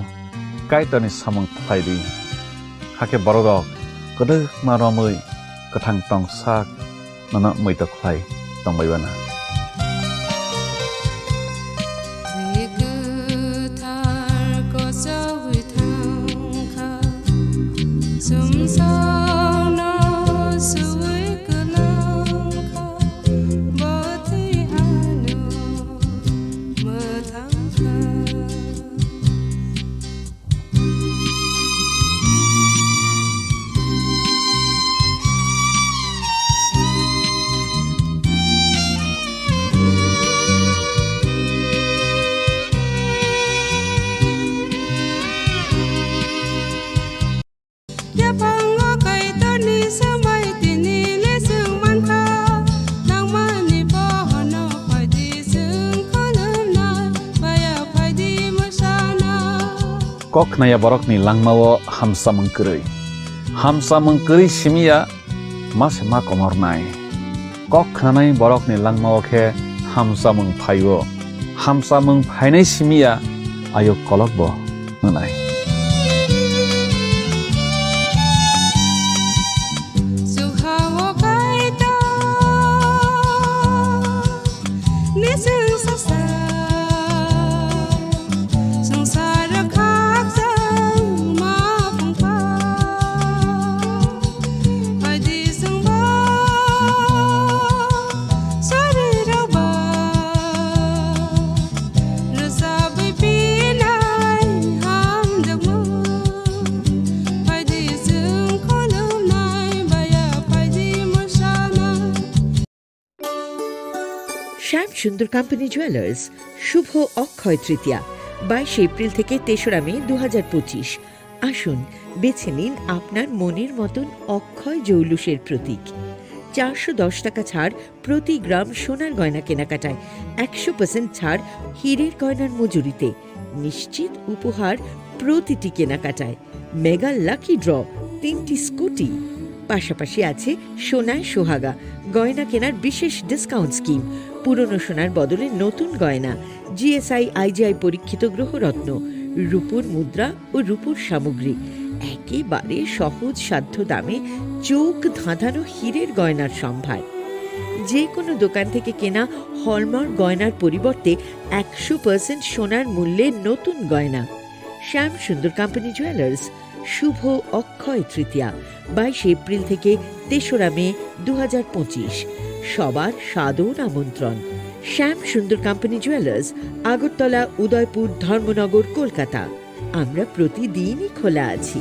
kaitani samang phaidi hake borok kodok maromui kathang tong sak nana muitok phai tong baibana kok naya borok ni langmawo hamsa mengkeri simia mas ma komor nai kok khanai borok ni langmawo khe hamsa mengphaiwo hamsa mengphainai simia ayo kolok bo nai সুন্দর company jewellers শুভ Akshaya Tritiya 22 April থেকে 3রা মে 2025 আসুন বেছে নিন আপনার মনের মতন অক্ষয় জৌলুসের প্রতীক 410 টাকা ছাড় প্রতি গ্রাম সোনার গয়না কেনাকাটায়, 100% ছাড় হীরের গয়নার মজুরিতে, নিশ্চিত উপহার প্রতিটি কেনাকাটায়, মেগা লাকি ড্র 3টি স্কুটি। পাশাপাশি আছে সোনায় সোহাগা গয়না কেনার বিশেষ ডিসকাউন্ট স্কিম, পুরনো সোনার বদলে নতুন গয়না, জিএসআই আইজিআই পরীক্ষিত গ্রহরত্ন, রূপোর মুদ্রা ও রূপোর সামগ্রী, একেবারে সহজ সাধ্য দামে চোখ ধাঁধানো হীরের গয়নার সম্ভার। যে কোনো দোকান থেকে কেনা হলমার্ক গয়নার পরিবর্তে 100% সোনার মূল্যে নতুন গয়না। শ্যাম সুন্দর কোম্পানি জুয়েলার্স, শুভ অক্ষয় তৃতীয়া 22 এপ্রিল থেকে 3রা মে 2025। সবার সাদর আমন্ত্রণ। শ্যাম সুন্দর কোম্পানি জুয়েলার্স, আগরতলা, উদয়পুর, ধর্মনগর, কলকাতা। আমরা প্রতিদিনই খোলা আছি।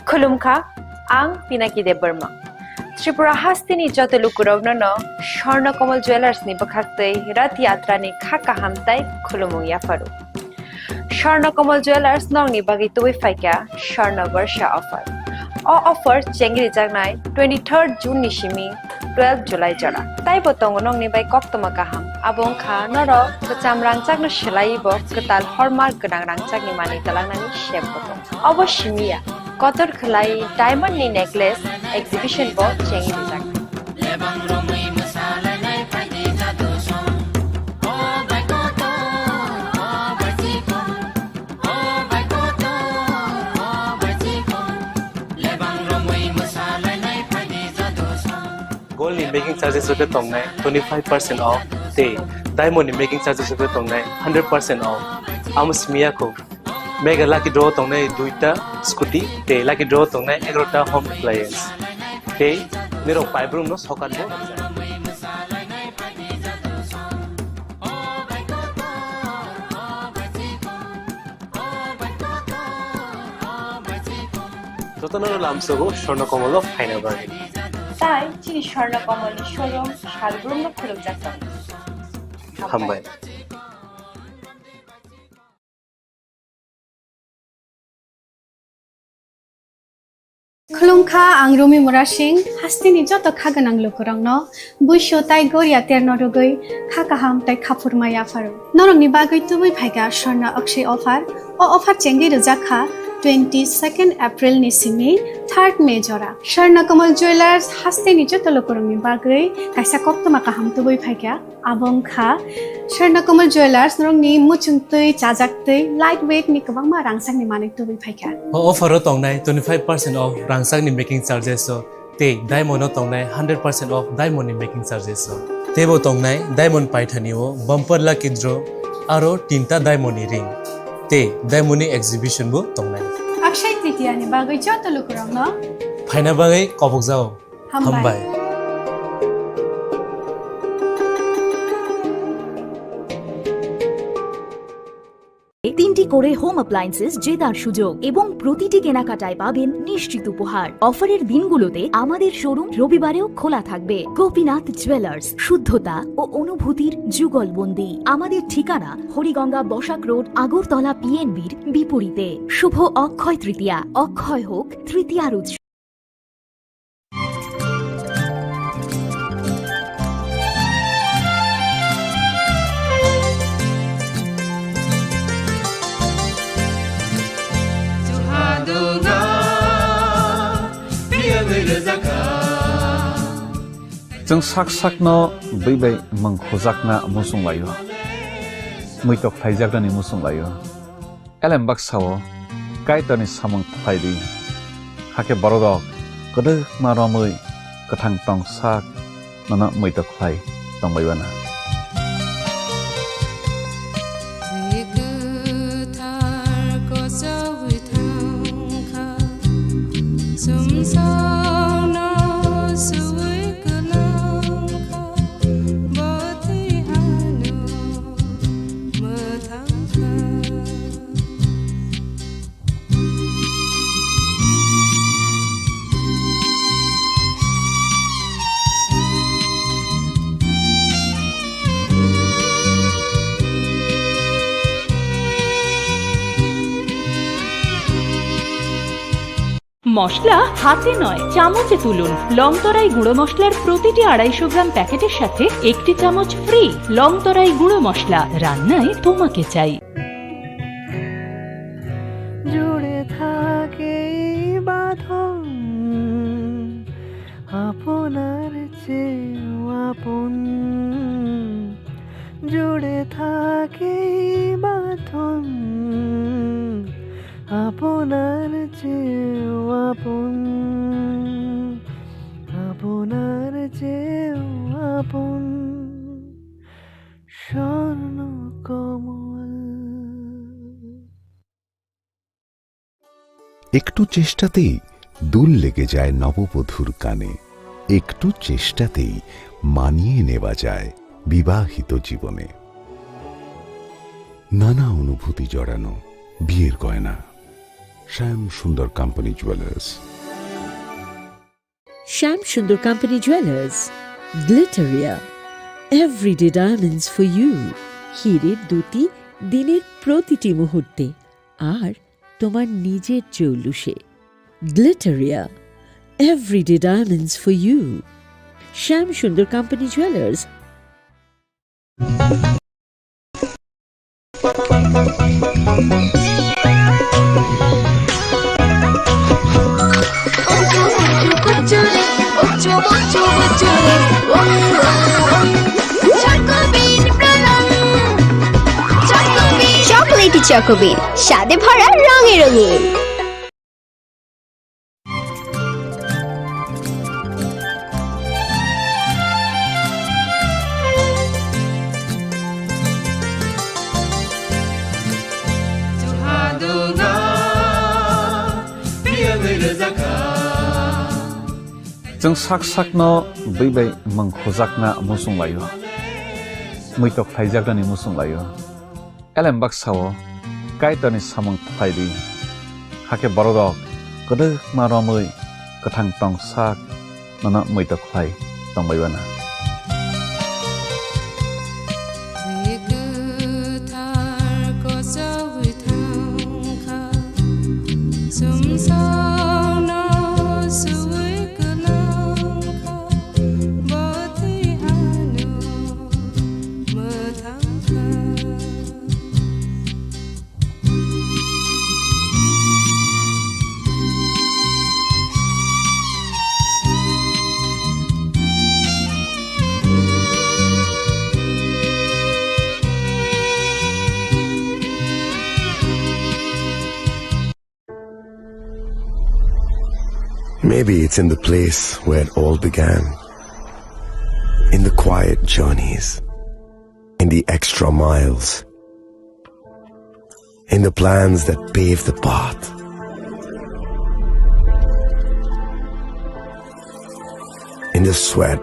खुलुमखा आं पिनाकी देब बर्मा त्रिपुरा हास्तिनि जतलुकुरावनो स्वर्णकमल ज्वेलर्स नि बखास्दै रथ यात्रा नि खाका हामताय खुलुमु याफारु स्वर्णकमल ज्वेलर्स नंगनि बागै तुबै फाइका स्वर्ण वर्षा ऑफर ऑफर चेंगिरि जागनाय 23 जून नि सिमी 12 जुलाई जरा ताइ बतंग नंगनि बाय कक्तमा गाहाम आबं खा नर बचाम रांचागनो सिलाइबो कताल हरमार्क गोनां रांचागनि मानि तलांनानि शेप बतंग अवश्यमिया कतर खलाई डायमंड नि नेकलेस एग्जिबिशन बो चेंगि जाग Gold in making charges with the tongnai 25% off. Te diamond in making charges with the tongnai 100% off. Amus miyako mega lucky draw tongnai 2ta scooty te lucky draw tongnai 11ta home appliance. Te niro pipe room no sokat bo. Totanoro lamsogo Swarnakamal ফাইনা বাড়ি তাই চিনি Swarnakamal showroom শালগ্রাম খুলুক যাচ্ছে হামবাই खुलुमखा आं रमि मुरासिं हास्तिनि जत खागोनां लोकरंनो बुइसो ताइ गरिया तेरनरुगै खाकाहाम ताइ खाफुरमाया फारु नरंनि बागै तुबै फाइगा स्वर्ण अक्षय ऑफर ऑफर चेंगि रजाखा 22 एप्रिल नि सिमी 3 मे जरा स्वर्णकमल ज्वेलर्स हास्तिनि जत लोकरंनि बागै काइसा कप्तमा काहाम तुबै फाइगा आबंखा स्वर्णकमल ज्वेलर्स नरंनि मुचुंतै चाजाक्तै लाइट वेट नि गोबांमा रांसांनि माने तुबै फाइगा ऑफर तंनाय 25% ऑफ रांसांनि मेकिंग चार्जेस ते डायमंड तंनाय 100% ऑफ डायमंड नि मेकिंग चार्जेस तेबो तंनाय डायमंड पाइथानिओ बम्पर लाकी ड्र आरो 3टा डायमंड नि रिंग ते डायमंड नि एग्जिबिशन बो तंनाय अक्षय तृतीया नि बागै जत लोकरंनो फाइना बागै कबक जाओ हामबाय তিনটি করে হোম অ্যাপ্লায়েন্সেস জেতার সুযোগ এবং প্রতিটি কেনাকাটায় পাবেন নিশ্চিত উপহার। অফারের দিনগুলোতে আমাদের শোরুম রবিবারেও খোলা থাকবে। গোপীনাথ জুয়েলার্স, শুদ্ধতা ও অনুভূতির যুগলবন্দি। আমাদের ঠিকানা হরিগঙ্গা বসাক রোড, আগরতলা পিএনবির বিপরীতে। শুভ অক্ষয় তৃতীয়া, অক্ষয় হোক তৃতীয়ার উৎসব। जों साक साकनो बैबाय मंखोजाकना मुसुंलायो मैtok फाइजागदानि मुसुंलायो एलेमबाक सावो काइतनि सामं फाइदि हाके बरगक गदो मारमै कथां टं साक नना मैtok फाइ तंबायबाना মশলা হাতে নয় চামচে তুলুন। লংতরাই গুঁড়ো মশলার প্রতিটি 250 গ্রাম প্যাকেটের সাথে 1টি চামচ ফ্রি। লংতরাই গুঁড়ো মশলা, রান্নায় তোমাকে চাই। জুড়ে থাকে বাঁধন আপনার চেয়েও আপন, জুড়ে থাকে বাঁধন আপনার চেয়েও আপন, আপনার চেয়েও আপন স্বর্ণ কমল। একটু চেষ্টাতেই দুল লেগে যায় নববধূর কানে, একটু চেষ্টাতেই মানিয়ে নেওয়া যায় বিবাহিত জীবনে। নানা অনুভূতি জড়ানো বিয়ের গয়না। শ্যাম Sundar company jewellers. Shyam Sundar company jewellers, Glitteria, everyday diamonds for you. হীরের দুটি দিনের প্রতিটি মুহূর্তে আর তোমার নিজের জৌলুসে। Glitteria, everyday diamonds for you. Shyam Sundar company jewellers. Chocolatey চকোবিন, স্বাদে ভরা রঙে রঙিন। जों साक साकनो बैबाय मंखोजाकना मुसुं लायो मैतक थाइजाकनि मुसुं लायो एलेम बाक्साओ कायतनि सामं थाइदि हाके बरदक गदो मारमै गोथां टं साक नना मैतक Thai तंबायबाना Maybe it's in the place where it all began, in the quiet journeys, in the extra miles, in the plans that pave the path. In the sweat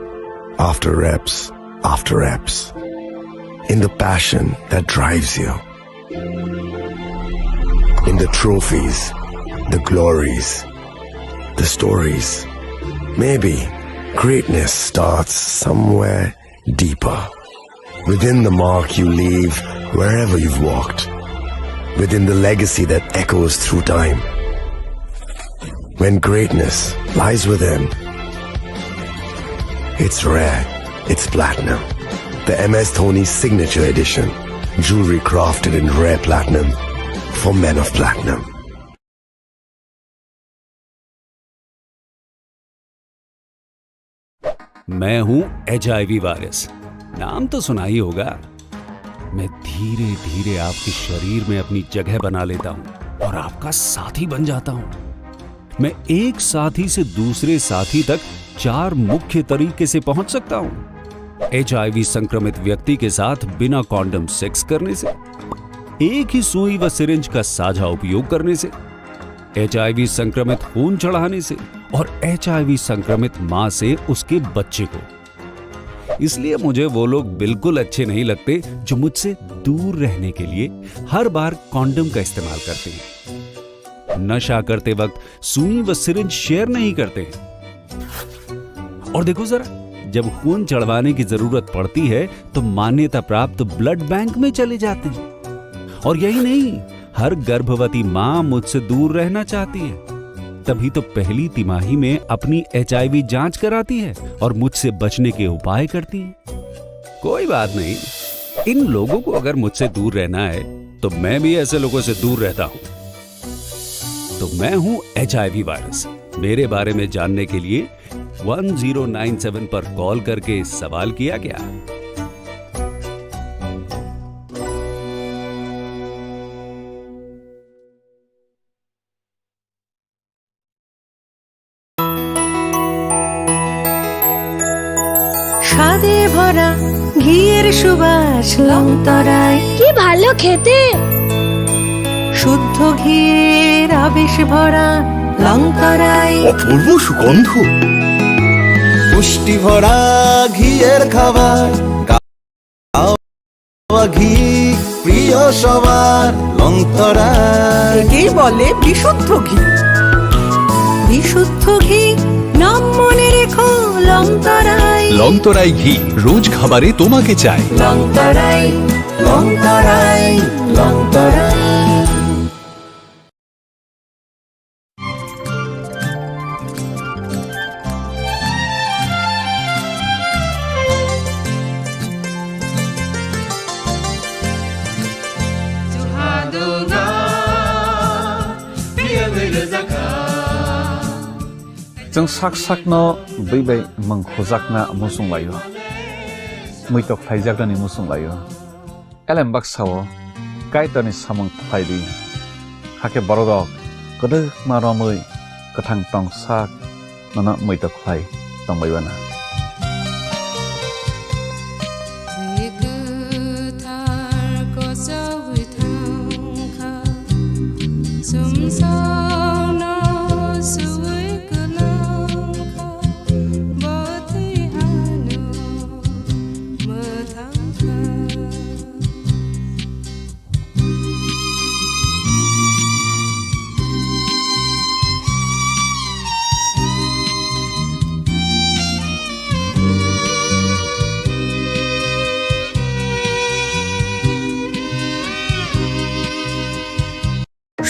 after reps, in the passion that drives you, in the trophies, the glories, the stories. Maybe greatness starts somewhere deeper, within the mark you leave wherever you've walked, within the legacy that echoes through time. When greatness lies within, it's rare, it's platinum. The MS Dhoni Signature Edition, jewelry crafted in rare platinum for men of platinum. मैं हूं HIV virus, नाम तो सुना ही होगा। मैं धीरे धीरे आपके शरीर में अपनी जगह बना लेता हूं और आपका साथी बन जाता हूं। मैं एक साथी से दूसरे साथी तक 4 मुख्य तरीके से पहुंच सकता हूं। HIV संक्रमित व्यक्ति के साथ बिना कॉन्डम सेक्स करने से, एक ही सुई व सिरिंज का साझा उपयोग करने से, HIV संक्रमित खून चढ़ाने से और HIV संक्रमित मां से उसके बच्चे को। इसलिए मुझे वो लोग बिल्कुल अच्छे नहीं लगते जो मुझसे दूर रहने के लिए हर बार कॉन्डम का इस्तेमाल करते हैं, नशा करते वक्त सुई व सिरिंज शेयर नहीं करते हैं। और देखो जरा, जब खून चढ़वाने की जरूरत पड़ती है तो मान्यता प्राप्त ब्लड बैंक में चले जाते हैं। और यही नहीं, हर गर्भवती मां मुझसे दूर रहना चाहती है। तभी तो पहली तिमाही में अपनी HIV जांच कराती है और मुझसे बचने के उपाय करती है। कोई बात नहीं, इन लोगों को अगर मुझसे दूर रहना है तो मैं भी ऐसे लोगों से दूर रहता हूं। तो मैं हूं HIV वायरस। मेरे बारे में जानने के लिए 1097 पर कॉल करके सवाल किया क्या? স্বাদে ভরা ঘিয়ের সুবাস লংতরায় কি ভালো খেতে, শুদ্ধ ঘিয়ের আবেশ ভরা লংতরায় অপূর্ব সুগন্ধ, পুষ্টি ভরা ঘিয়ের খাবার, গাওয়া ঘি প্রিয় সবার লংতরায়। একেই বলে বিশুদ্ধ ঘি। বিশুদ্ধ ঘি নাম মনে রেখো লংতরায়। লংতরাই ঘি রোজ খাবারে তোমাকে চাই। লংতরায় লংতরায় লংতরায়। जों साक साकनो बैबाय मंखोजाकना मुसुं लायो मैtok थाइजागदानि मुसुं लायो एलेम बाक्साओ कायतानि सामं थाइदि हाके बरगक गोदो मारमै गोथां टं साक नना मैtok थाइ तंबायबाना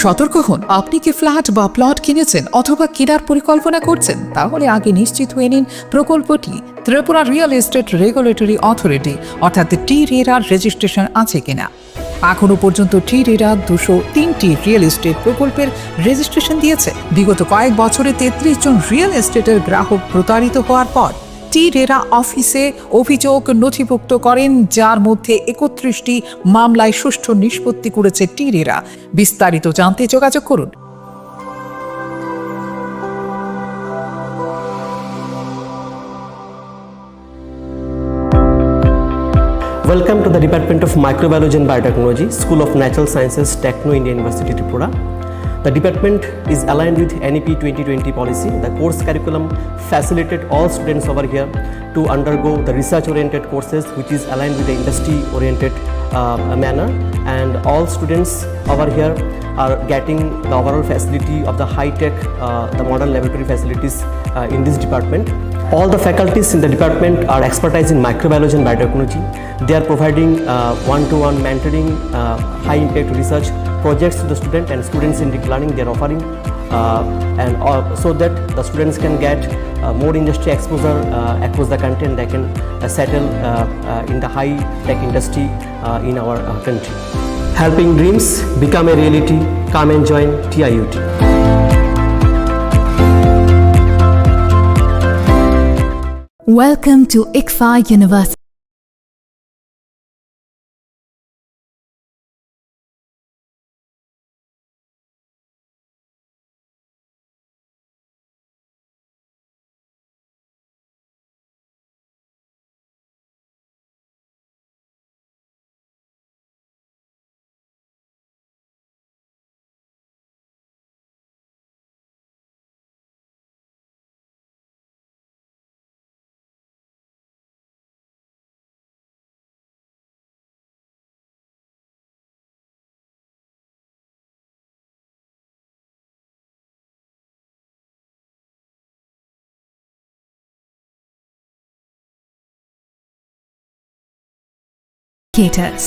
সতর্ক হন, আপনি কি ফ্ল্যাট বা প্লট কিনেছেন অথবা কেনার পরিকল্পনা করছেন? তাহলে আগে নিশ্চিত হয়ে নিন প্রকল্পটি Tripura real estate regulatory authority অর্থাৎ টি-রেরার রেজিস্ট্রেশন আছে কিনা। এখনো পর্যন্ত টি-রেরা 203টি রিয়েল এস্টেট প্রকল্পের রেজিস্ট্রেশন দিয়েছে। বিগত কয়েক বছরে 33 জন রিয়েল এস্টেটের গ্রাহক প্রতারিত হওয়ার পর টি-রেরা অফিসে অভিযোগ নথিভুক্ত করেন, যার মধ্যে 31টি মামলায় সুষ্ঠু নিষ্পত্তি করেছে টি-রেরা। বিস্তারিত জানতে যোগাযোগ করুন। Welcome to the Department of Microbiology and Biotechnology, School of Natural Sciences, Techno India University, Tripura. The department is aligned with NEP 2020 policy. The course curriculum facilitated all students over here to undergo the research-oriented courses, which is aligned with the industry-oriented manner. And all students over here are getting the overall facility of the high-tech, the modern laboratory facilities in this department. All the faculties in the department are expertise in microbiology and biotechnology. They are providing one-to-one mentoring, high-impact research projects to the student, and students in deep learning they are offering, so that the students can get more industry exposure across the country, and they can settle in the high-tech industry in our country. Helping dreams become a reality. Come and join TIUT. Welcome to ICFA University. Caters.